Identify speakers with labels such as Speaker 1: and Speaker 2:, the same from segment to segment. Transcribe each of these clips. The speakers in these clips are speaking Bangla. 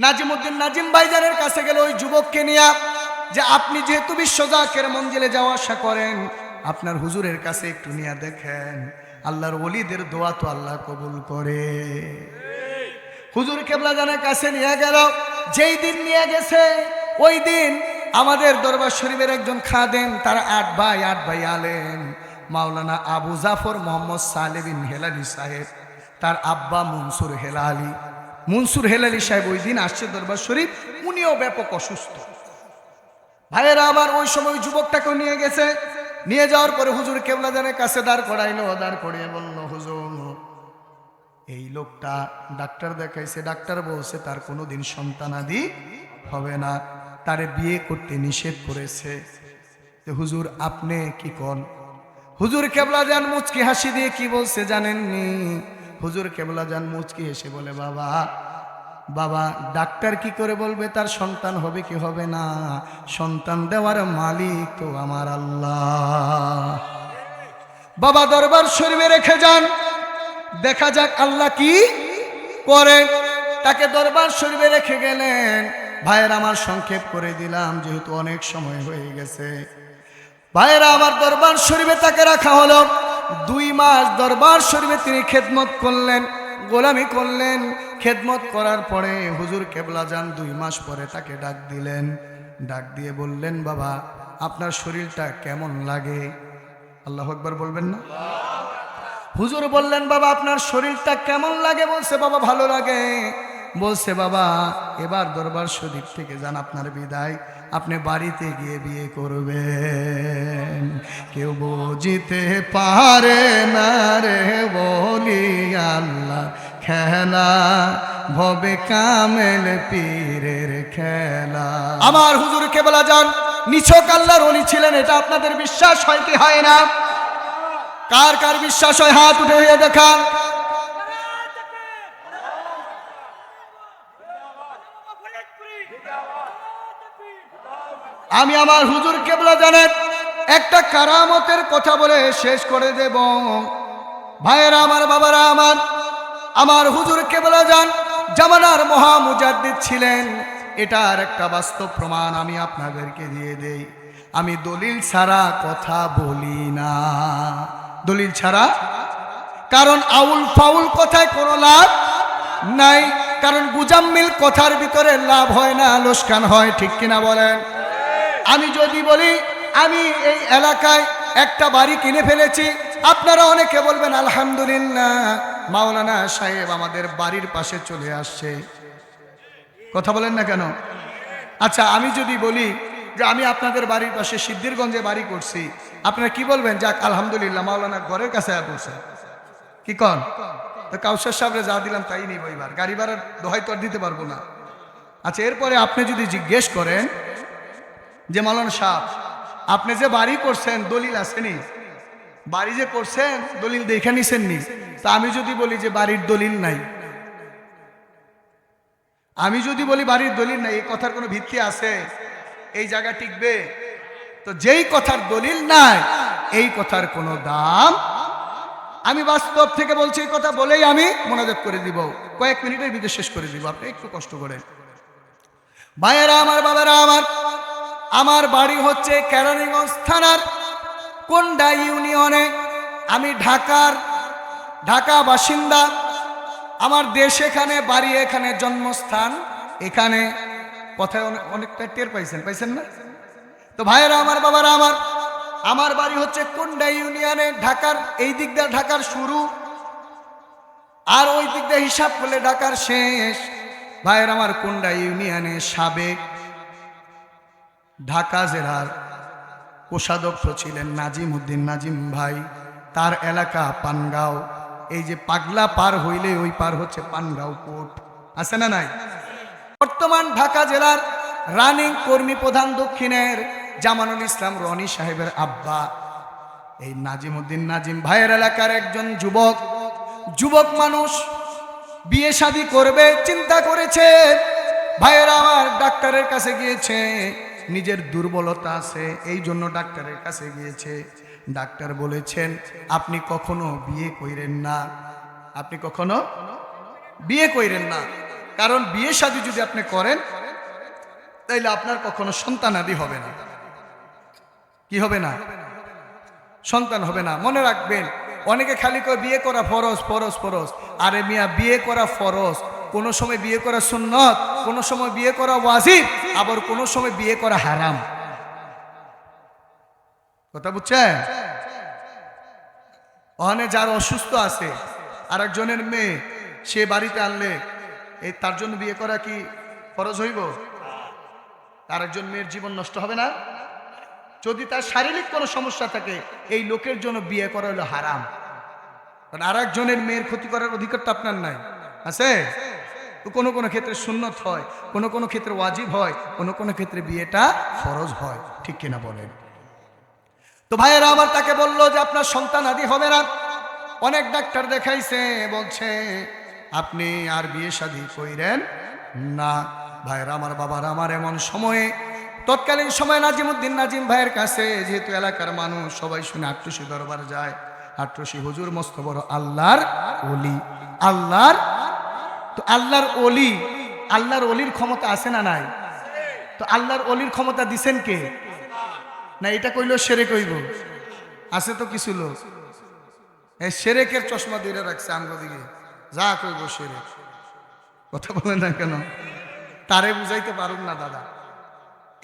Speaker 1: নাজিমউদ্দিন নাজিম ভাইজানের কাছে গেল ওই যুবককে নিয়ে, যে আপনি যেহেতু বিশ্বজাকের মঞ্জিলে যাওয়া আসা করেন, আপনার হুজুরের কাছে একটু নিয়ে দেখেন, আল্লাহর ওলিদের দোয়া তো আল্লাহ কবুল করে। হুজুর কেবলা জানের কাছে নিয়ে গেল। যেই দিন নিয়ে গেছে ওই দিন আমাদের দরবার শরীফের একজন খাদেম, তার 8 ভাই আলেম, মাওলানা আবু জাফর মোহাম্মদ সালেহ বিন হেলালি সাহেব, তার আব্বা মনসুর হেলালি সাহেব ওই দিন আসছে দরবার শরীফ। উনিও ব্যাপক অসুস্থ। ভাইয়েরা আমার ওই সময় যুবকটাকে নিয়ে গেছে। নিয়ে যাওয়ার পরে হুজুর কেবলা জানের কাছে দাঁড় করাইলো। দাঁড় করিয়ে বলল, হুজুর এই লোকটা ডাক্তার দেখাইছে, ডাক্তার বলছে তার কোনোদিন সন্তানাদি হবে না, তারে বিয়ে করতে নিষেধ করেছে। হুজুর আপনি কি কোন? হুজুর কেবলা জান মুচকি হাসি দিয়ে কি বলছে জানেননি? হুজুর কেবলা জান মুচকি হেসে বলে, বাবা ডাক্তার কি করে বলবে তার সন্তান হবে কি হবে না? সন্তান দেওয়ার মালিক তো আমার আল্লাহ। বাবা দরবার শরীফে রেখে যান, দেখা যাক আল্লাহ কি করে। তাকে দরবার শরীফে রেখে গেলেন। ভাইয়েরা আমার সংক্ষেপ করে দিলাম যেহেতু অনেক সময় হয়ে গেছে। ভাইয়েরা আমার দরবার শরীফে তাকে রাখা হলো 2 মাস। দরবার শরীফে তিনি খেদমত করলেন, গোলামি করলেন। খেদমত করার পরে হুজুর কেবলা যান 2 মাস পরে তাকে ডাক দিলেন। ডাক দিয়ে বললেন, বাবা আপনার শরীরটা কেমন লাগে? আল্লাহু আকবার বলবেন না? হুজুর বললেন, বাবা আপনার শরীরটা কেমন লাগে? বলছে, বাবা ভালো লাগে। বলছে, বাবা এবার দরবার শরীফ থেকে যান, আপনার বিদায়, আপনি বাড়িতে গিয়ে বিয়ে করবেন। কেউ বুঝিতে পারে না রে বলি আল্লাহ খেলা, ভবে কামেল পীরের খেলা। আমার হুজুর কেবলা যান নিছক আল্লাহর ওলি ছিলেন, এটা আপনাদের বিশ্বাস হয় কি হয় না? কার কার বিশ্বাস হয় হাত উঠে হয়ে দেখান। আমি আমার হুজুর কেবলা জানেন একটা কারামতের কথা বলে শেষ করে দেব। ভাইয়েরা আমার, বাবারা আমার হুজুর কেবলা জান জামানার মহা মুজাদ্দিদ ছিলেন। এটার একটা বাস্তব প্রমাণ আমি আপনাদেরকে দিয়ে দেই। আমি দলিল ছাড়া কথা বলি না, দলিল ছাড়া। কারণ আউল ফাউল কথায় কোনো লাভ নাই। কারণ গুজাম্মিল কথার ভিতরে লাভ হয় না, লোকসান হয়। ঠিক কিনা বলেন? আমি যদি বলি আমি এই এলাকায় একটা বাড়ি কিনে ফেলেছি, আপনারা অনেকে বলবেন আলহামদুলিল্লাহ মাওলানা সাহেব আমাদের বাড়ির পাশে চলে আসছে। কথা বলেন না কেন? আচ্ছা আমি যদি বলি যে আমি আপনাদের বাড়ির পাশে সিদ্ধিরগঞ্জে বাড়ি করছি, আপনারা কি বলবেন? যাক আলহামদুলিল্লাহ মাওলানা ঘরের কাছে পড়ছে। কি কন? তো কাউসার সাহেবরে যা দিলাম তাই নিব, এবার গাড়ি ভাড়ার দোহাই তো আর দিতে পারবো না। আচ্ছা এরপরে আপনি যদি জিজ্ঞেস করেন যে মাওলানা সাহেব আপনি যে বাড়ি করছেন দলিল আসেনি? বাড়ি যে করছেন দলিল দেখে নিছেন নি? তা আমি যদি বলি যে বাড়ির দলিল নাই, আমি যদি বলি বাড়ির দলিল নাই, এই কথার কোনো ভিত্তি আছে? এই জায়গা টিকবে? তো যেই কথার দলিল নাই এই কথার কোনো দাম। আমি বাস্তব থেকে বলছি, এই কথা বলেই আমি মোনাজাত করে দিব, কয়েক মিনিটের ভিতরে শেষ করে দিব, আপনি একটু কষ্ট করেন। ভাইয়েরা আমার, বাবারা আমার বাড়ি হচ্ছে কেরানীগঞ্জ থানার কোন্ডা ইউনিয়নে। আমি ঢাকা বাসিন্দা। আমার দেশ এখানে, বাড়ি এখানে, জন্মস্থান এখানে। কথায় অনেকটা টের পাইছেন না? তো ভাইয়েরা আমার, বাবারা আমার বাড়ি হচ্ছে কোন্ডা ইউনিয়নে। ঢাকার এই দিক দিয়ে ঢাকার শুরু, আর ওই দিক দিয়ে হিসাব করলে ঢাকার শেষ। ভাইয়েরা আমার, কোন্ডা ইউনিয়নে সাবেক ঢাকা জেলার কোষাধ্যক্ষ ছিলেন নাজিমউদ্দিন নাজিম ভাই। তার এলাকা পানগাঁও। এই যে পাগলা পার হইলে ওই পার হচ্ছে পানগাঁও কোর্ট, আছে না নাই? বর্তমান ঢাকা জেলার রানিং কর্মী প্রধান দক্ষিণের জামানুল ইসলাম রনি সাহেবের আব্বা এই নাজিমউদ্দিন নাজিম ভাইয়ের এলাকার একজন যুবক মানুষ বিয়ে শাদী করবে চিন্তা করেছে। ভাইয়েরা আমার ডাক্তারের কাছে গিয়েছে, নিজের দুর্বলতা আছে এই জন্য ডাক্তারের কাছে গিয়েছে। ডাক্তার বলেছেন আপনি কখনো বিয়ে কইরেন না, আপনি কখনো বিয়ে কইরেন না। কারণ বিয়ে শাদী যদি আপনি করেন তাইলে আপনার কখনো সন্তানাদি হবে না। কি হবে না? সন্তান হবে না। মনে রাখবেন, অনেকে খালি কয় বিয়ে করা ফরজ ফরজ ফরজ। আরে মিয়া, বিয়ে করা ফরজ, কোনো সময় বিয়ে করা সুন্নত, কোনো সময় বিয়ে করা ওয়াজিব, আবার কোনো সময় বিয়ে করা হারাম। কথা বুঝছেন? ওখানে যার অসুস্থ আছে আর একজনের মেয়ে সে বাড়িতে আনলে এই তার জন্য বিয়ে করা কি ফরজ হইব? আর একজন মেয়ের জীবন নষ্ট হবে না? যদি তার শারীরিক কোনো সমস্যা থাকে, এই লোকের জন্য বিয়ে করা হলো হারাম। কারণ আর একজনের মেয়ের ক্ষতি করার অধিকারটা আপনার নাই, আছে? তো কোনো কোনো ক্ষেত্রে সুন্নত হয়, কোনো কোনো ক্ষেত্রে ওয়াজিব হয়, কোনো কোনো ক্ষেত্রে বিয়েটা ফরজ হয়। ঠিক কিনা বলেন? তো ভাইয়েরা আমার তাকে বললো যে আপনার সন্তান আদি হবে না। অনেক ডাক্তার দেখাইছে, বলছে আপনি আর বিয়ে শাদী কইরেন না। ভাইয়েরা আমার, বাবার আমার, এমন সময়ে তৎকালীন সময় নাজিমউদ্দিন নাজিম ভাইয়ের কাছে, যেহেতু এলাকার মানুষ সবাই শুনে আট্টুসি দরবার যায়। আট্টুসি হুজুর মস্ত বড় আল্লাহর ওলি, আল্লাহর তো আল্লাহর ওলি। আল্লাহর ওলির ক্ষমতা আছে না নাই? তো আল্লাহর ওলির ক্ষমতা দিছেন কে? না এটা কইলো সেরে কইব? আছে তো কিছু লোক এই সেরেকের চশমা দিয়ে রাখছে আমগো দিকে, যা কইব সেরেক। কথা বলেন না কেন? তারে বুঝাইতে পারুন না দাদা।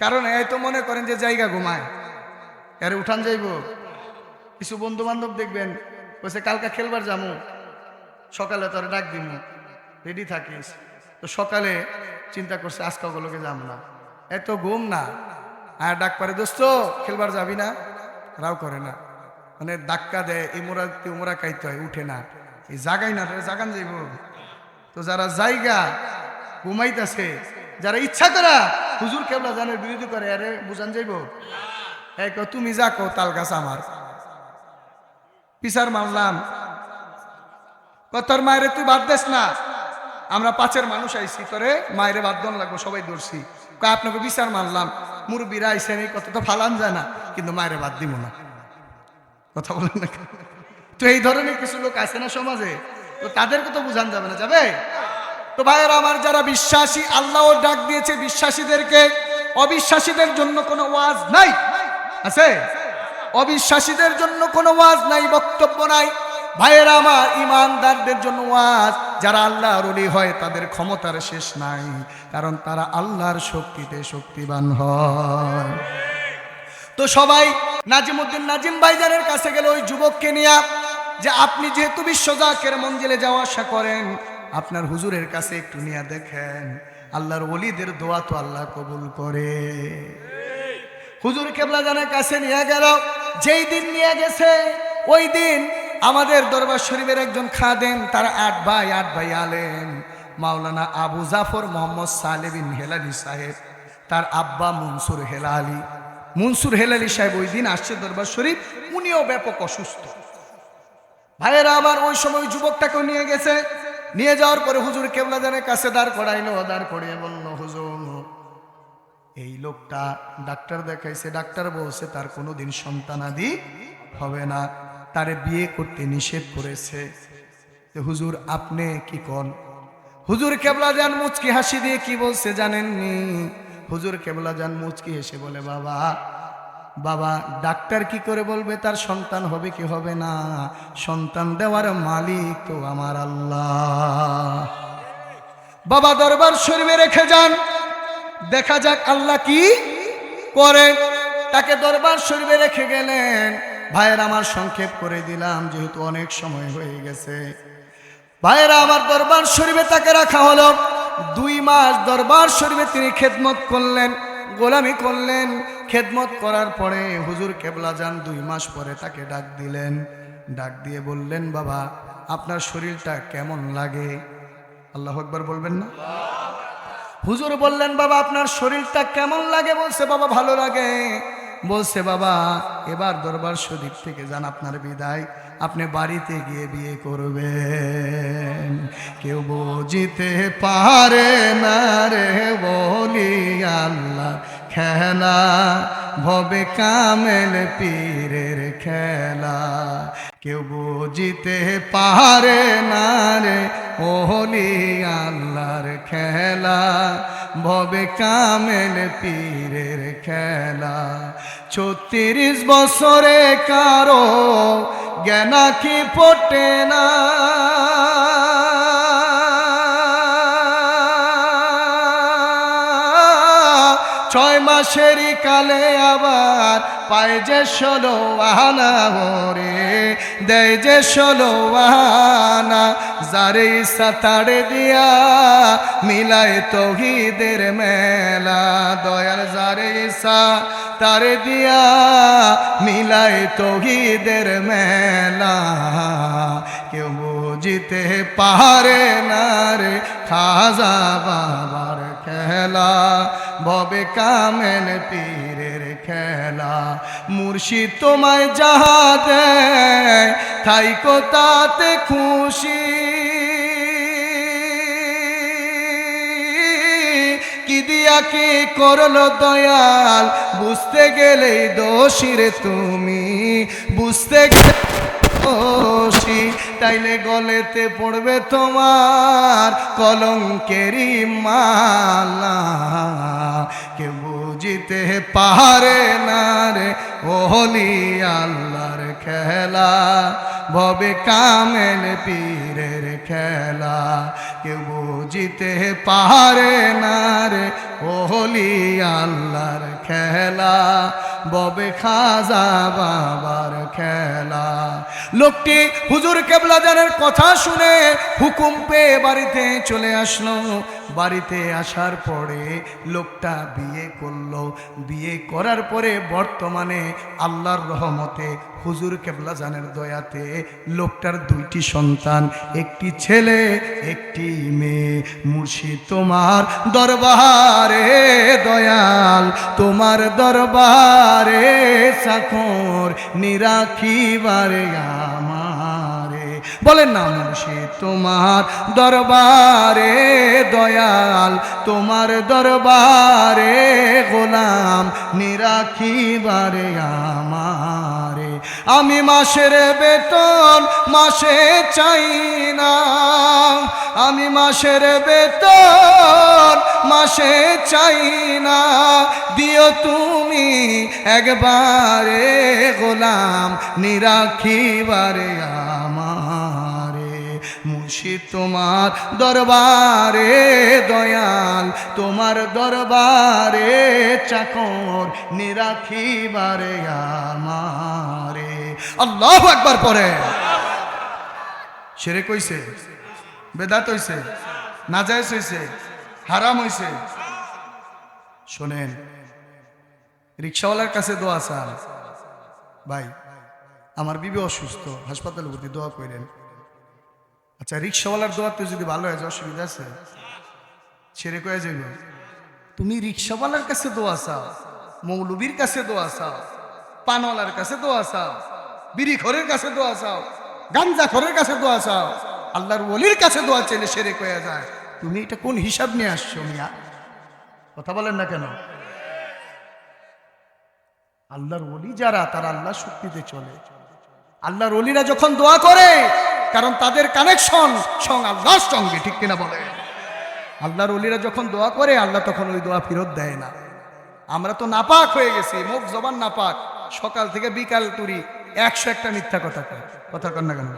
Speaker 1: কারণ এই তো মনে করেন যে জায়গা ঘুমায়, আরে উঠান যাইব। কিছু বন্ধু বান্ধব দেখবেন বলছে কালকা খেলবার যামু, সকালে তোর ডাক দিমু, রেডি থাকিস। তো সকালে চিন্তা করছে আজকে ওগুলোকে যাম না, এত ঘুম না। আর ডাক পারে, দোস্ত খেলবার যাবি না? রাও করে না, মানে ধাক্কা দেয়, ইমরা কাইতে হয়, উঠে না। এই জাগাই না, জাগান যাইব। তো যারা জায়গা ঘুমাইতেছে, যারা ইচ্ছা করা হুজুর কেবলা জানের বিরোধী করে, আরে বুঝান যাইব? তুমি যা কো তাল গাছ আমার পিসার মারলাম, তোর মায়েরে তুই বাদ দেস না, আমরা পাঁচের মানুষ আইছি, তোরে মায়েরে বাদ দন লাগবো, সবাই দৌড়ছি। আপনাকে বিচার মারলাম, মুরব্বীরা আইসেন, এই কথা তো ফালান যায় না, কিন্তু মায়েরে বাদ দিব না। কথা বলেন না? তো এই ধরনের কিছু লোক আছে না সমাজে, তো তাদেরকে তো বুঝান যাবে না, যাবে? তো ভাইয়েরা আমার, যারা বিশ্বাসী, আল্লাহও ডাক দিয়েছে বিশ্বাসীদেরকে। অবিশ্বাসীদের জন্য কোনো ওয়াজ নাই, আছে? অবিশ্বাসীদের জন্য কোনো ওয়াজ নাই, বক্তব্য নাই। ভাইয়েরা আমার, ইমানদারদের জন্য ওয়াজ। যারা আল্লাহর ওলি হয় তাদের ক্ষমতার শেষ নাই, কারণ তারা আল্লাহর শক্তিতে শক্তিবান হয়। তো সবাই নাজিমউদ্দিন নাজিম ভাইজানের কাছে গেল ওই যুবককে নিয়ে, যে আপনি যেহেতু বিশ্বজাকের মঞ্জিলে যাওয়া আসা করেন, আপনার হুজুরের কাছে একটু নিয়ে দেখেন, আল্লাহর ওলিদের দোয়া তো আল্লাহ কবুল করে। হুজুর কেবলা জানের কাছে নিয়ে গেল। যেই দিন নিয়ে গেছে ওই দিন আমাদের দরবার শরীফের একজন খাদেম, তার আট ভাই আলেম, মাওলানা আবু জাফর মোহাম্মদ সালেহ বিন হেলালি সাহেব, তার আব্বা মনসুর হেলালি সাহেব ওই দিন আসছে দরবার শরীফ। উনিও ব্যাপক অসুস্থ। ভাইয়েরা আমার, ওই সময় যুবকটাকেও নিয়ে গেছে। নিয়ে যাওয়ার পরে হুজুর কেবলা জানের কাছে দাঁড় করাইলো। দাঁড় করিয়ে বলল, হুজুর এই লোকটা ডাক্তার দেখাইছে, ডাক্তার বলছে তার কোনোদিন সন্তানাদি হবে না, তারে বিয়ে করতে নিষেধ করেছে। হুজুর আপনি কি কন? হুজুর কেবলা জান মুচকি হাসি দিয়ে কি বলছে জানেননি? হুজুর কেবলা জান মুচকি হেসে বলে, বাবা ডাক্তার কি করে বলবে তার সন্তান হবে কি হবে না? সন্তান দেওয়ার মালিক তো আমার আল্লাহ। বাবা দরবার শরীফে রেখে যান, দেখা যাক আল্লাহ কি করে। তাকে দরবার শরীফে রেখে গেলেন। ভাইয়েরা আমার, সংক্ষেপ করে দিলাম যেহেতু অনেক সময় হয়ে গেছে। ভাইয়েরা আমার, দরবার শরীফে তাকে রাখা হলো 2 মাস। দরবার শরীফে তিনি খেদমত করলেন, গোলামি করলেন। খেদমত করার পরে হুজুর কেবলা যান 2 মাস পরে তাকে ডাক দিলেন। ডাক দিয়ে বললেন, বাবা আপনার শরীরটা কেমন লাগে? আল্লাহু আকবার বলবেন না? হুজুর বললেন, বাবা আপনার শরীরটা কেমন লাগে? বলছে, বাবা ভালো লাগে। বলছে, বাবা এবার দরবার শরীফ থেকে যান, আপনার বিদায়, আপনি বাড়িতে গিয়ে বিয়ে করবেন। কেউ বুঝিতে পারে না রে বলি আল্লাহ খেলা, ভবে কামেল পীরের খেলা। কেউ বুঝিতে পারে না রে ওলি আল্লাহর খেলা, ভবে কামেল পীরের খেলা। 36 বছরে কারো জ্ঞানা কি ফোটে না, 6 মাসেরই কালে আবার পায় যে 16 আনা রে, দেয় যে 16 আনা। যারে ইচ্ছা তারে দিয়া মিলায় তৌহিদের মেলা, দয়াল যারে ইচ্ছা তারে দিয়া মিলায় তৌহিদের মেলা। কেউ বুঝিতে পারে না রে খাজা বাবার খেলা, ভবে কামেল পীরের খেলা। মুর্শিদ তোমায় যাহা দেয় থাইকো তাতে খুশি, কি দিয়া কি করলো দয়াল বুঝতে গেলেই দোষী রে তুমি, বুঝতে গেলে দোষী। তাইলে গলেতে পড়বে তোমার কলঙ্কেরই মালা, কেউ বুঝিতে পারে না রে ওলি আল্লাহর খেলা, ভবে কামেল পীরের খেলা। কেউ বুঝিতে পারে না রে ওলি আল্লাহর খেলা, ভবে খাজা বাবার খেলা। লোকটি হুজুর কেবলা জানের কথা শুনে হুকুম পেয়ে বাড়িতে চলে আসলো। বাড়িতে আসার পরে লোকটা বিয়ে করলো। বিয়ে করার পরে বর্তমানে আল্লাহর রহমতে হুজুর কেবলা জানের দয়াতে লোকটার 2টি সন্তান, একটি ছেলে একটি মেয়ে। মুর্শিদ তোমার দরবারে দয়াল, তোমার দরবারে চাকর নিরাখিবারে আমারে। বলেন না মুর্শিদ তোমার দরবারে দয়াল, তোমার দরবারে গোলাম নিরাখিবারে আমারে। আমি মাসের বেতন মাসে চাই না, আমি মাসের বেতন মাসে চাই না, দিও তুমি একবারে গোলাম নিরাখিবারে আমারে। মুর্শিদ তোমার দরবারে দয়াল, তোমার দরবারে চাকর নিরাখিবারে আমারে। আল্লাহু আকবার পড়ে। শিরক হইছে, বেদাত হইছে, নাজায়েজ হইছে, হারাম হইছে। শোনেন, রিকশাওয়ালার কাছে দোয়া চান, ভাই আমার বিবি অসুস্থ, হাসপাতালে ভর্তি, দোয়া করেন। আচ্ছা, রিকশাওয়ালার দোয়াতে যদি ভালো হয়ে যায় অসুবিধা আছে? ছেড়ে কয়ে যাবে। তুমি রিকশাওয়ালার কাছে দোয়া চাও, মৌলবীর কাছে দোয়া চাও, পানওয়ালার কাছে দোয়া চাও, বিড়িখোরের কাছে দোয়া চাও, গাঞ্জাখোরের কাছে দোয়া চাও, আল্লাহর ওলির কাছে দোয়া চাইলে সেরে কয়ে যায়। তুমি এটা কোন হিসাব নিয়ে আসছো মিয়া? কথা বলেন না কেন? আল্লাহর ওলি যারা, তারা আল্লাহর শক্তিতে চলে। আল্লাহর ওলিরা যখন দোয়া করে, কারণ তাদের কানেকশন সং আল্লাহর সঙ্গে, ঠিক কিনা বলে? আল্লাহর ওলিরা যখন দোয়া করে, আল্লাহ তখন ওই দোয়া ফেরত দেয় না। আমরা তো নাপাক হয়ে গেছি, মুখ জবান নাপাক, সকাল থেকে বিকাল তুরি 101টা মিথ্যা কথা কয়। কথা কন না কেন?